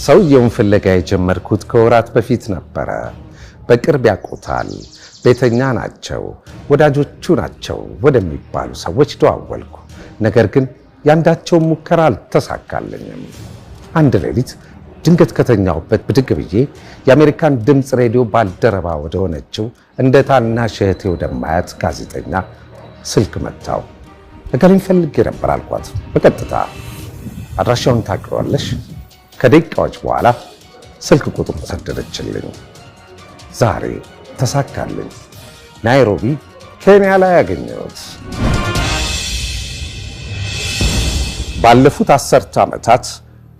ሰውየውን ፍለጋ የጀመርኩት ከወራት በፊት ነበረ። በቅርብ ያውቁታል፣ ቤተኛ ናቸው፣ ወዳጆቹ ናቸው ወደሚባሉ ሰዎች ደዋወልኩ። ነገር ግን ያንዳቸው ሙከራ አልተሳካልኝም። አንድ ሌሊት ድንገት ከተኛሁበት ብድግ ብዬ የአሜሪካን ድምፅ ሬዲዮ ባልደረባ ወደ ሆነችው እንደ ታናሽ እህቴ ወደማያት ጋዜጠኛ ስልክ መታው። እገሌን ፈልጌ ነበር አልኳት በቀጥታ። አድራሻውን ታውቂዋለሽ? ከደቂቃዎች በኋላ ስልክ ቁጥሩ ሰደደችልኝ። ዛሬ ተሳካልኝ። ናይሮቢ ኬንያ ላይ ያገኘሁት። ባለፉት 10 ዓመታት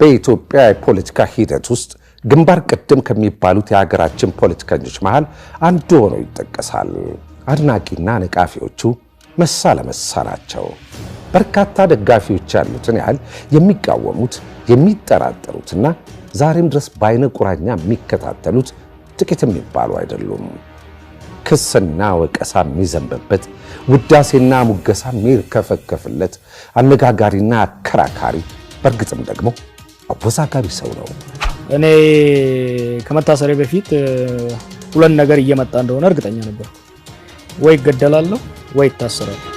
በኢትዮጵያ የፖለቲካ ሂደት ውስጥ ግንባር ቀደም ከሚባሉት የሀገራችን ፖለቲከኞች መሃል አንዱ ሆነው ይጠቀሳል። አድናቂና ነቃፊዎቹ መሳ ለመሳ ናቸው። በርካታ ደጋፊዎች ያሉትን ያህል የሚቃወሙት፣ የሚጠራጠሩትና ዛሬም ድረስ በአይነ ቁራኛ የሚከታተሉት ጥቂት የሚባሉ አይደሉም። ክስና ወቀሳ የሚዘንብበት፣ ውዳሴና ሙገሳ የሚርከፈከፍለት አነጋጋሪና አከራካሪ፣ በእርግጥም ደግሞ አወዛጋቢ ሰው ነው። እኔ ከመታሰሬ በፊት ሁለት ነገር እየመጣ እንደሆነ እርግጠኛ ነበር። ወይ እገደላለሁ ወይ እታሰራለሁ።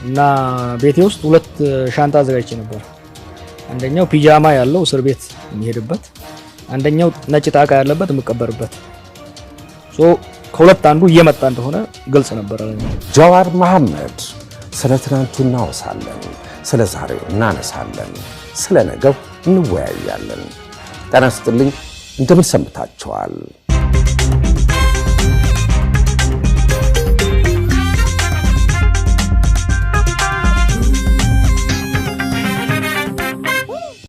እና ቤቴ ውስጥ ሁለት ሻንጣ አዘጋጅቼ ነበር። አንደኛው ፒጃማ ያለው እስር ቤት የሚሄድበት፣ አንደኛው ነጭ ጣቃ ያለበት የምቀበርበት። ከሁለት አንዱ እየመጣ እንደሆነ ግልጽ ነበር። ጃዋር መሐመድ ስለ ትናንቱ እናወሳለን፣ ስለ ዛሬው እናነሳለን፣ ስለ ነገው እንወያያለን። ጤና ይስጥልኝ፣ እንደምን ሰንብታችኋል?